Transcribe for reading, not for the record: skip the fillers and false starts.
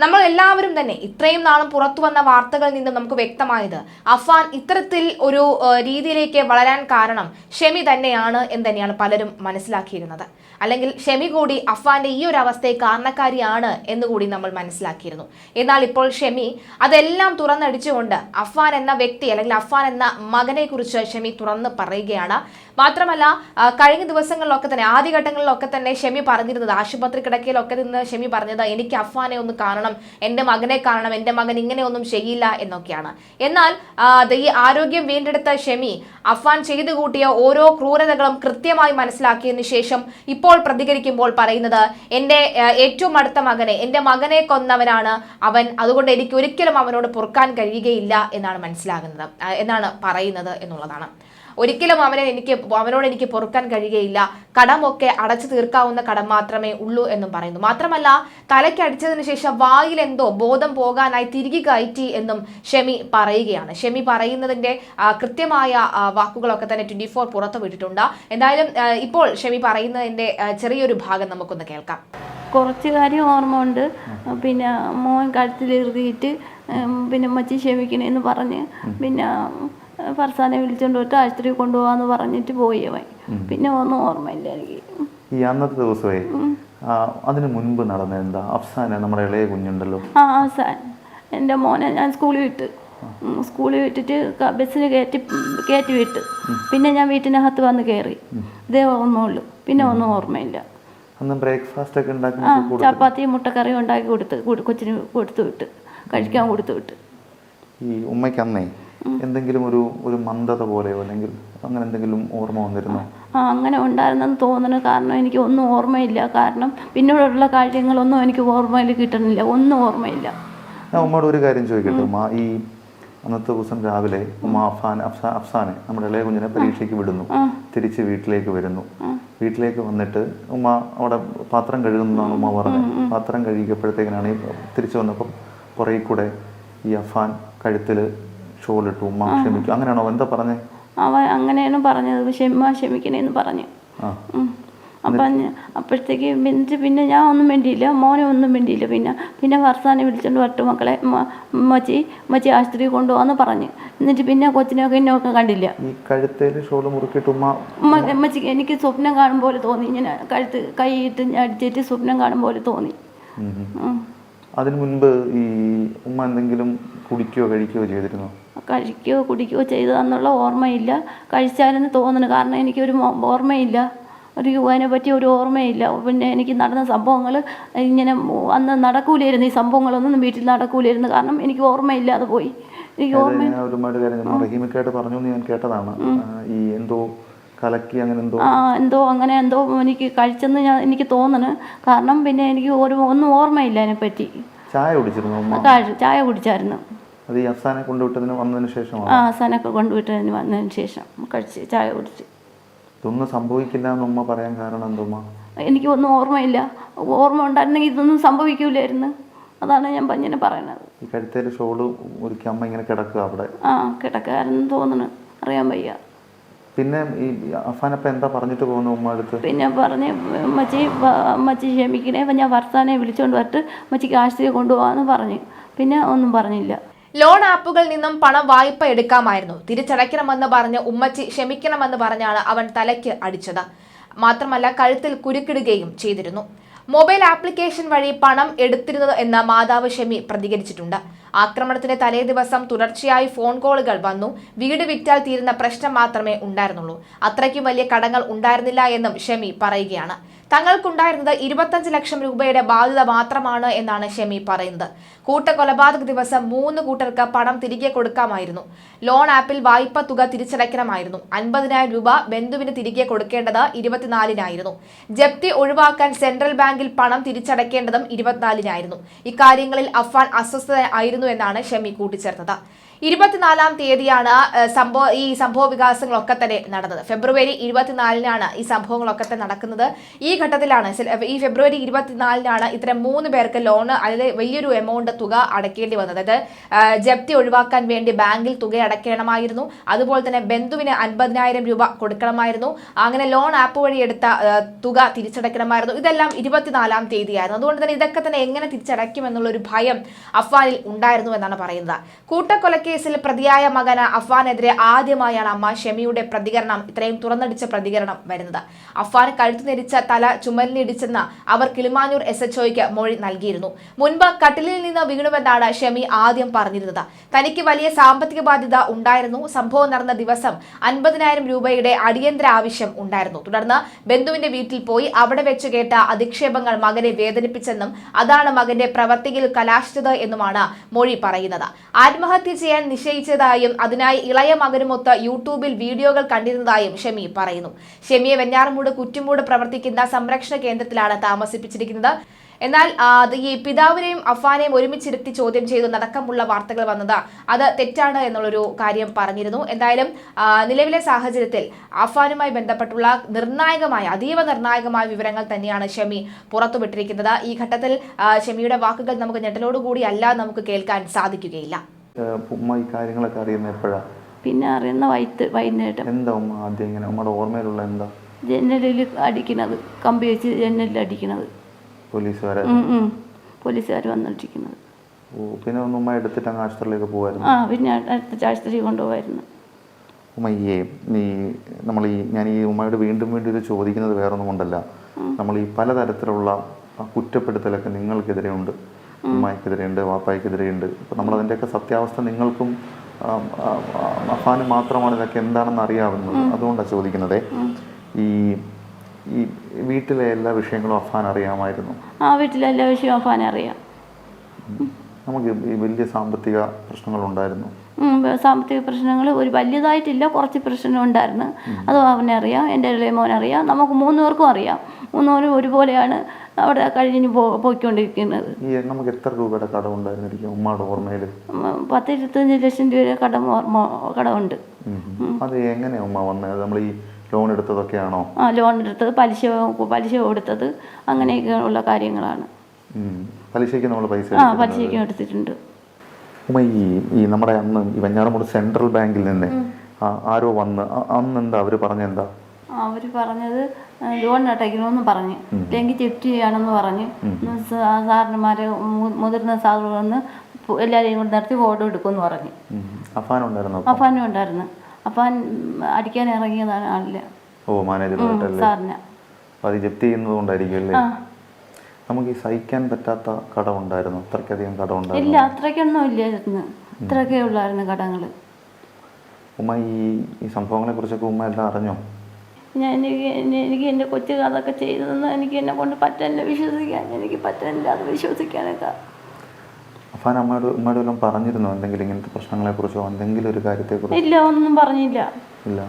നമ്മൾ എല്ലാവരും തന്നെ ഇത്രയും നാളും പുറത്തു വന്ന വാർത്തകളിൽ നിന്ന് നമുക്ക് വ്യക്തമായത് അഫാൻ ഇത്തരത്തിൽ ഒരു രീതിയിലേക്ക് വളരാൻ കാരണം ഷെമി തന്നെയാണ് എന്ന് തന്നെയാണ് പലരും മനസ്സിലാക്കിയിരുന്നത്. അല്ലെങ്കിൽ ഷെമി കൂടി അഫാന്റെ ഈ ഒരു അവസ്ഥയെ കാരണക്കാരിയാണ് എന്നുകൂടി നമ്മൾ മനസ്സിലാക്കിയിരുന്നു. എന്നാൽ ഇപ്പോൾ ഷെമി അതെല്ലാം തുറന്നടിച്ചുകൊണ്ട് അഫാൻ എന്ന വ്യക്തി അല്ലെങ്കിൽ അഫാൻ എന്ന മകനെ കുറിച്ച് ഷെമി തുറന്ന് പറയുകയാണ്. മാത്രമല്ല കഴിഞ്ഞ ദിവസങ്ങളിലൊക്കെ തന്നെ ആദ്യഘട്ടങ്ങളിലൊക്കെ തന്നെ ഷെമി പറഞ്ഞിരുന്നത്, ആശുപത്രി കിടക്കയിലൊക്കെ നിന്ന് ഷെമി പറഞ്ഞത് എനിക്ക് അഫാനെ ഒന്ന് കാണണം, എൻ്റെ മകനെ കാണണം, എൻ്റെ മകൻ ഇങ്ങനെയൊന്നും ചെയ്യില്ല എന്നൊക്കെയാണ്. എന്നാൽ ഈ ആരോഗ്യം വീണ്ടെടുത്ത ഷെമി അഫാൻ ചെയ്തു കൂട്ടിയ ഓരോ ക്രൂരതകളും കൃത്യമായി മനസ്സിലാക്കിയതിനു ശേഷം ഇപ്പോൾ പ്രതികരിക്കുമ്പോൾ പറയുന്നത് എൻ്റെ ഏറ്റവും അടുത്ത മകനെ, എൻ്റെ മകനെ കൊന്നവനാണ് അവൻ, അതുകൊണ്ട് എനിക്ക് ഒരിക്കലും അവനോട് പൊറുക്കാൻ കഴിയുകയില്ല എന്നാണ് മനസ്സിലാകുന്നത്, എന്നാണ് പറയുന്നത് എന്നുള്ളതാണ്. ഒരിക്കലും അവനോട് എനിക്ക് പൊറുക്കാൻ കഴിയുകയില്ല, കടമൊക്കെ അടച്ചു തീർക്കാവുന്ന കടം മാത്രമേ ഉള്ളൂ എന്നും പറയുന്നു. മാത്രമല്ല തലയ്ക്ക് അടിച്ചതിന് ശേഷം വായിൽ എന്തോ ബോധം പോകാനായി തിരികെ കയറ്റി എന്നും ഷെമി പറയുകയാണ്. ഷെമി പറയുന്നതിന്റെ കൃത്യമായ വാക്കുകളൊക്കെ തന്നെ 24 പുറത്തു വിട്ടിട്ടുണ്ട്. എന്തായാലും ഇപ്പോൾ ഷെമി പറയുന്നതിന്റെ ചെറിയൊരു ഭാഗം നമുക്കൊന്ന് കേൾക്കാം. കുറച്ച് കാര്യം ഓർമ്മ ഉണ്ട്. പിന്നെ മോൻ കഴുത്തിലെറുതിയിട്ട് പിന്നെ മച്ചി ക്ഷമിക്കണേന്ന് പറഞ്ഞ് പിന്നെ ഫർസാനെ വിളിച്ചോണ്ട് പോയിട്ട് ആശുപത്രി കൊണ്ടുപോകാന്ന് പറഞ്ഞിട്ട് പോയി അവൻ. പിന്നെ ഒന്നും ഓർമ്മയില്ല എനിക്ക്. ഈ അന്നത്തെ ദിവസമേ അതിന് മുൻപ് നടന്ന എന്താ? അഫ്സാന, നമ്മുടെ ഇളയ കുഞ്ഞുണ്ടല്ലോ, അഫ്സാൻ എൻ്റെ മോനെ ഞാൻ സ്കൂളിൽ വിട്ടിട്ട് ബസ്സിന് കയറ്റി വിട്ട് പിന്നെ ഞാൻ വീട്ടിനകത്ത് വന്ന് കയറി. ഇതേ ഓർമ്മയുള്ളൂ, പിന്നെ ഒന്നും ഓർമ്മയില്ല. അന്ന് ബ്രേക്ക്ഫാസ്റ്റ് ഒക്കെ ഉണ്ടാക്കി ചപ്പാത്തിയും മുട്ടക്കറിയും ഉണ്ടാക്കി കൊച്ചിന് കൊടുത്തു വിട്ട്, കഴിക്കാൻ കൊടുത്തു വിട്ട്. ഈ ഉമ്മയ്ക്ക് അന്നേ എന്തെങ്കിലും ഒരു മന്ദത പോലെയോ അല്ലെങ്കിൽ അങ്ങനെ എന്തെങ്കിലും ഓർമ്മ വന്നിരുന്നോ? അങ്ങനെ ഉണ്ടായിരുന്നെന്ന് തോന്നുന്നു. കാരണം എനിക്ക് ഒന്നും ഓർമ്മയില്ല. കാരണം പിന്നീടുള്ള കാര്യങ്ങളൊന്നും എനിക്ക് ഓർമ്മയിൽ കിട്ടുന്നില്ല, ഒന്നും ഓർമ്മയില്ല. ഞാൻ ഉമ്മയോട് ഒരു കാര്യം ചോദിക്കട്ടെ ഉമ്മ. ഈ അന്നത്തെ ദിവസം രാവിലെ ഉമ്മ അഫ്സാനെ, നമ്മുടെ ഇളയ കുഞ്ഞിനെ പരീക്ഷയ്ക്ക് വിടുന്നു, തിരിച്ച് വീട്ടിലേക്ക് വരുന്നു. വീട്ടിലേക്ക് വന്നിട്ട് ഉമ്മ അവിടെ പാത്രം കഴുകുന്നതാണ് ഉമ്മ പറഞ്ഞത്. പാത്രം കഴുകിയപ്പോഴത്തേക്കിനാണ് തിരിച്ചു വന്നപ്പം കുറേ കൂടെ ഈ അഫാൻ കഴുത്തിൽ ഷോളിട്ടു. ഉമ്മ ക്ഷമിക്കും, അങ്ങനെയാണോ എന്താ പറഞ്ഞേ? അവൻ അങ്ങനെയാണ് പറഞ്ഞത്, ക്ഷമിക്കണേന്ന് പറഞ്ഞു. അപ്പം അപ്പോഴത്തേക്ക് പിന്നെ ഞാൻ ഒന്നും വേണ്ടിയില്ല, മോനെ ഒന്നും വേണ്ടിയില്ല. പിന്നെ ഫർസാനെ വിളിച്ചോണ്ട് വരട്ടു മക്കളെ, മച്ചി ആശുപത്രി കൊണ്ടുപോകാന്ന് പറഞ്ഞു. എന്നിട്ട് പിന്നെ കൊച്ചിനൊക്കെ എന്നൊക്കെ കണ്ടില്ല. ഈ കഴുത്തേല് ഷോള് മുറുക്കിയിട്ട് മച്ചിക്ക് എനിക്ക് സ്വപ്നം കാണും പോലെ തോന്നി. ഇങ്ങനെ കഴുത്ത് കൈയിട്ട് അടിച്ചിട്ട് സ്വപ്നം കാണും പോലെ തോന്നി. അതിനു മുൻപ് ഈ ഉമ്മ എന്തെങ്കിലും കുടിക്കുകയോ കഴിക്കുകയോ ചെയ്തിരുന്നോ? കഴിക്കുകയോ കുടിക്കുകയോ ചെയ്തതെന്നുള്ള ഓർമ്മയില്ല. കഴിച്ചാലെന്ന് തോന്നുന്നു. കാരണം എനിക്കൊരു ഓർമ്മയില്ല, അതിനെ പറ്റി ഒരു ഓർമ്മയില്ല. പിന്നെ എനിക്ക് നടന്ന സംഭവങ്ങൾ ഇങ്ങനെ അന്ന് നടക്കൂലായിരുന്നു. ഈ സംഭവങ്ങളൊന്നും വീട്ടിൽ നടക്കൂലായിരുന്നു. കാരണം എനിക്ക് ഓർമ്മയില്ലാതെ പോയി. എനിക്ക് ഒരുപാട് കാര്യം റഹീമക്കായിട്ട് പറഞ്ഞു ഞാൻ കേട്ടതാണ്. ഈ എന്തോ കലക്കി അങ്ങനെ എന്തോ എനിക്ക് കഴിച്ചെന്ന് എനിക്ക് തോന്നുന്നു. കാരണം പിന്നെ എനിക്ക് ഒന്നും ഓർമ്മയില്ല അതിനെപ്പറ്റി. ചായ കുടിച്ചിരുന്നു? ചായ കുടിച്ചായിരുന്നു. അത് ഈ അഫ്സാനെ കൊണ്ടുവിട്ടതിന് വന്നതിന് ശേഷം? അഫ്സാനൊക്കെ കൊണ്ടുവിട്ടതിന് വന്നതിന് ശേഷം കഴിച്ച് ചായ കുടിച്ച്. ഇതൊന്നും സംഭവിക്കില്ല എന്ന് ഉമ്മ പറയാൻ കാരണം എന്തുമ്മ? എനിക്ക് ഒന്നും ഓർമ്മയില്ല. ഓർമ്മ ഉണ്ടായിരുന്നെങ്കിൽ ഇതൊന്നും സംഭവിക്കൂലായിരുന്നു. അതാണ് ഞാൻ ഇങ്ങനെ പറയുന്നത്. ഈ കഴുത്തേല് ഷോള് ഒരുക്കി അമ്മ ഇങ്ങനെ കിടക്കുക അവിടെ? കിടക്കാരെന്ന് തോന്നുന്നു, അറിയാൻ വയ്യ. പിന്നെ ഈ അഫാനപ്പം എന്താ പറഞ്ഞിട്ട് പോകുന്നു ഉമ്മ അടുത്ത്? പിന്നെ പറഞ്ഞ് മച്ചി ക്ഷമിക്കണേ, ഞാൻ ഫർസാനെ വിളിച്ചോണ്ട് വരട്ട് മച്ചിക്ക് ആശുപത്രി കൊണ്ടുപോകാന്ന് പറഞ്ഞു. പിന്നെ ഒന്നും പറഞ്ഞില്ല. ലോൺ ആപ്പുകളിൽ നിന്നും പണം വായ്പ എടുക്കാമായിരുന്നു, തിരിച്ചടയ്ക്കണമെന്ന് പറഞ്ഞ് ഉമ്മച്ചി ക്ഷമിക്കണമെന്ന് പറഞ്ഞാണ് അവൻ തലയ്ക്ക് അടിച്ചത്. മാത്രമല്ല കഴുത്തിൽ കുരുക്കിടുകയും ചെയ്തിരുന്നു. മൊബൈൽ ആപ്ലിക്കേഷൻ വഴി പണം എടുത്തിരുന്നത് എന്ന് മാതാവ് ഷെമി പ്രതികരിച്ചിട്ടുണ്ട്. ആക്രമണത്തിന്റെ തലേ ദിവസം തുടർച്ചയായി ഫോൺ കോളുകൾ വന്നു. വീട് വിറ്റാൽ തീരുന്ന പ്രശ്നം മാത്രമേ ഉണ്ടായിരുന്നുള്ളൂ, അത്രയ്ക്കും വലിയ കടങ്ങൾ ഉണ്ടായിരുന്നില്ല എന്നും ഷെമി പറയുകയാണ്. തങ്ങൾക്കുണ്ടായിരുന്നത് 25 ലക്ഷം രൂപയുടെ ബാധ്യത മാത്രമാണ് എന്നാണ് ഷെമി പറയുന്നത്. കൂട്ടക്കൊലപാതക ദിവസം 3 കൂട്ടർക്ക് പണം തിരികെ കൊടുക്കാമായിരുന്നു. ലോൺ ആപ്പിൽ വായ്പ തുക തിരിച്ചടയ്ക്കണമായിരുന്നു. 50,000 രൂപ ബന്ധുവിന് തിരികെ കൊടുക്കേണ്ടത് 24,000. ജപ്തി ഒഴിവാക്കാൻ സെൻട്രൽ ബാങ്കിൽ പണം തിരിച്ചടയ്ക്കേണ്ടതും 24,000. ഇക്കാര്യങ്ങളിൽ അഫാൻ അസ്വസ്ഥ ആയിരുന്നു എന്നാണ് ഷെമി കൂട്ടിച്ചേർത്തത്. 24-ാം തീയതിയാണ് ഈ സംഭവ വികാസങ്ങളൊക്കെ തന്നെ നടന്നത്. ഫെബ്രുവരി 24-നാണ് ഈ സംഭവങ്ങളൊക്കെ തന്നെ നടക്കുന്നത്. ഈ ഘട്ടത്തിലാണ് ഈ ഫെബ്രുവരി 24-നാണ് ഇത്തരം 3 പേർക്ക് ലോണ് അല്ലെങ്കിൽ വലിയൊരു എമൗണ്ട് തുക അടയ്ക്കേണ്ടി വന്നത്. അതായത് ജപ്തി ഒഴിവാക്കാൻ വേണ്ടി ബാങ്കിൽ തുക അടയ്ക്കണമായിരുന്നു. അതുപോലെ തന്നെ ബന്ധുവിന് 50,000 രൂപ കൊടുക്കണമായിരുന്നു. അങ്ങനെ ലോൺ ആപ്പ് വഴി എടുത്ത തുക തിരിച്ചടയ്ക്കണമായിരുന്നു. ഇതെല്ലാം 24-ാം തീയതിയായിരുന്നു. അതുകൊണ്ട് തന്നെ ഇതൊക്കെ തന്നെ എങ്ങനെ തിരിച്ചടയ്ക്കുമെന്നുള്ളൊരു ഭയം അഫ്വാനിൽ ഉണ്ടായിരുന്നു എന്നാണ് പറയുന്നത്. കൂട്ടക്കൊലക്കേസിൽ പ്രതിയായ മകന് അഫ്വാനെതിരെ ആദ്യമായാണ് അമ്മ ഷെമിയുടെ പ്രതികരണം, ഇത്രയും തുറന്നടിച്ച പ്രതികരണം വരുന്നത്. അഫ്വാൻ കഴുത്തു നെരിച്ച തല ചുമലിനിടിച്ചെന്ന് അവർ കിളിമാനൂർ SHOയ്ക്ക് മൊഴി നൽകിയിരുന്നു. മുൻപ് കട്ടിലിൽ നിന്ന് വീണുവെന്നാണ് ഷെമി ആദ്യം പറഞ്ഞിരുന്നത്. തനിക്ക് വലിയ സാമ്പത്തിക ബാധ്യത ഉണ്ടായിരുന്നു. സംഭവം നടന്ന ദിവസം 50,000 രൂപയുടെ അടിയന്തര ആവശ്യം ഉണ്ടായിരുന്നു. തുടർന്ന് ബന്ധുവിന്റെ വീട്ടിൽ പോയി അവിടെ വെച്ച് കേട്ട അധിക്ഷേപങ്ങൾ മകനെ വേദനിപ്പിച്ചെന്നും അതാണ് മകന്റെ പ്രവർത്തിയിൽ കലാശിച്ചത് എന്നുമാണ് മൊഴി പറയുന്നത്. ആത്മഹത്യ ചെയ്യാൻ നിശ്ചയിച്ചതായും അതിനായി ഇളയ മകനുമൊത്ത് യൂട്യൂബിൽ വീഡിയോകൾ കണ്ടിരുന്നതായും ഷെമി പറയുന്നു. ഷെമിയെ വെഞ്ഞാറമൂട് കുറ്റിമൂട് പ്രവർത്തിക്കുന്ന സംരക്ഷണ കേന്ദ്രത്തിലാണ് താമസിപ്പിച്ചിരിക്കുന്നത്. എന്നാൽ ഈ പിതാവിനെയും അഫ്വാനെയും ഒരുമിച്ചിരുത്തി ചോദ്യം ചെയ്തു നടക്കമുള്ള വാർത്തകൾ വന്നത് അത് തെറ്റാണ് എന്നുള്ളൊരു കാര്യം പറഞ്ഞിരുന്നു. എന്തായാലും നിലവിലെ സാഹചര്യത്തിൽ അഫ്വാനുമായി ബന്ധപ്പെട്ടുള്ള അതീവ നിർണായകമായ വിവരങ്ങൾ തന്നെയാണ് ഷെമി പുറത്തുവിട്ടിരിക്കുന്നത്. ഈ ഘട്ടത്തിൽ ഷെമിയുടെ വാക്കുകൾ നമുക്ക് ഞെട്ടലോടുകൂടി അല്ല നമുക്ക് കേൾക്കാൻ സാധിക്കുകയില്ല. ഉമ്മ ഈ കാര്യങ്ങളൊക്കെ അറിയുന്ന എപ്പോഴാണ്? പിന്നെ അറിയുന്ന വൈകുന്നേരം. എന്താ ഉമ്മ ആദ്യം ഇങ്ങനെ ഉമ്മയുടെ ഓർമ്മയിലുള്ള എന്താ? ജനലിൽ അടിക്കുന്നത്, കമ്പി വെച്ച് ജനലിൽ അടിക്കുന്നത്, പോലീസുകാർ വന്നിരിക്കുന്നത്. പിന്നെ ഒന്ന് ഉമ്മ എടുത്തിട്ട് അങ്ങ് ആശുപത്രിയിലേക്ക് പോകുമായിരുന്നു. പിന്നെ അടുത്ത ആശുപത്രി കൊണ്ടുപോകായിരുന്നു. ഉമ്മയ്യേ ഞാൻ ഈ ഉമ്മയോട് വീണ്ടും വീണ്ടും ഇത് ചോദിക്കുന്നത് വേറൊന്നും കൊണ്ടല്ല. നമ്മൾ ഈ പലതരത്തിലുള്ള കുറ്റപ്പെടുത്തലൊക്കെ നിങ്ങൾക്കെതിരെ ഉണ്ട്, ഉമ്മയ്ക്കെതിരെയുണ്ട്, വാപ്പായ്ക്കെതിരെയുണ്ട്. ഇപ്പം നമ്മളതിൻ്റെയൊക്കെ സത്യാവസ്ഥ നിങ്ങൾക്കും അഫാനും മാത്രമാണ് ഇതൊക്കെ എന്താണെന്ന് അറിയാവുന്നത്. അതുകൊണ്ടാണ് ചോദിക്കുന്നത്. ഈ വീട്ടിലെ എല്ലാ വിഷയങ്ങളും അഫാൻ അറിയാമായിരുന്നു? വീട്ടിലെ എല്ലാ വിഷയവും അഫാൻ അറിയാം. നമുക്ക് ഈ വലിയ സാമ്പത്തിക പ്രശ്നങ്ങളുണ്ടായിരുന്നു? സാമ്പത്തിക പ്രശ്നങ്ങൾ ഒരു വലിയതായിട്ടില്ല, കുറച്ച് പ്രശ്നം ഉണ്ടായിരുന്നു. അത് അവനറിയാം, എൻ്റെ ഇളയ മോനറിയാം, നമുക്ക് 3 പേർക്കും അറിയാം. 3 പേരും ഒരുപോലെയാണ് അവിടെ കഴിഞ്ഞ് പോയിക്കൊണ്ടിരിക്കുന്നത്. നമുക്ക് എത്ര രൂപയുടെ കടമുണ്ടായിരുന്നു ഉമ്മയുടെ ഓർമ്മയിൽ? 10-25 ലക്ഷം രൂപയുടെ കടമുണ്ട്. അത് എങ്ങനെയാണ് ഉമ്മ വന്നത്? നമ്മൾ ഈ ലോൺ എടുത്തതൊക്കെയാണോ? ലോൺ എടുത്തത്, പലിശ കൊടുത്തത്, അങ്ങനെയൊക്കെ ഉള്ള കാര്യങ്ങളാണ്. പലിശയ്ക്ക് നമ്മൾ പലിശയ്ക്ക് എടുത്തിട്ടുണ്ട്. ഉമ്മ ഈ നമ്മുടെ അന്ന് ഈ വെഞ്ഞാറമൂട് സെൻട്രൽ ബാങ്കിൽ നിന്ന് ആരോ വന്ന് അന്ന് എന്താ അവർ പറഞ്ഞെന്താ? അവർ പറഞ്ഞത് ലോൺ അടയ്ക്കണമെന്ന് പറഞ്ഞു, അല്ലെങ്കിൽ ജപ്തി ചെയ്യണമെന്ന് പറഞ്ഞു. സാറിന്മാരെ മുതിർന്ന സാറ് വന്ന് എല്ലാവരെയും കൊണ്ട് നടത്തി ഫോട്ടോ എടുക്കുമെന്ന് പറഞ്ഞു. അഫാനും ഉണ്ടായിരുന്നു. അഫാൻ അടിക്കാൻ ഇറങ്ങിയതാണ് ആളില്ല. സാറിന് അത് ജപ്തി ചെയ്യുന്നതുകൊണ്ടായിരിക്കും അല്ലേ? നമുക്ക് ഈ സഹിക്കാൻ പറ്റാത്ത കടമുണ്ടായിരുന്നു? അത്രയ്ക്കധികം കടമുണ്ടായിരുന്നു? ഇല്ല, അത്രയ്ക്കൊന്നും ഇല്ലായിരുന്നു. ഇത്രയൊക്കെ ഉള്ളായിരുന്നു കടങ്ങൾ. ഉമ്മ ഈ സംഭവങ്ങളെ കുറിച്ചൊക്കെ ഉമ്മ എല്ലാം അറിഞ്ഞോ? എനിക്ക് എൻ്റെ കൊച്ചു അതൊക്കെ ചെയ്തതെന്ന് എനിക്ക് എന്നെ കൊണ്ട് വിശ്വസിക്കാൻ പറ്റുന്നില്ല. അത് വിശ്വസിക്കാനൊക്കെ അഫാൻ ഉമ്മയോട് വല്ലതും പറഞ്ഞിരുന്നോ? എന്തെങ്കിലും ഇങ്ങനത്തെ പ്രശ്നങ്ങളെ കുറിച്ചോ എന്തെങ്കിലും ഒരു കാര്യത്തെ കുറിച്ചോ? ഇല്ല, ഒന്നും പറഞ്ഞില്ല. ഇല്ല.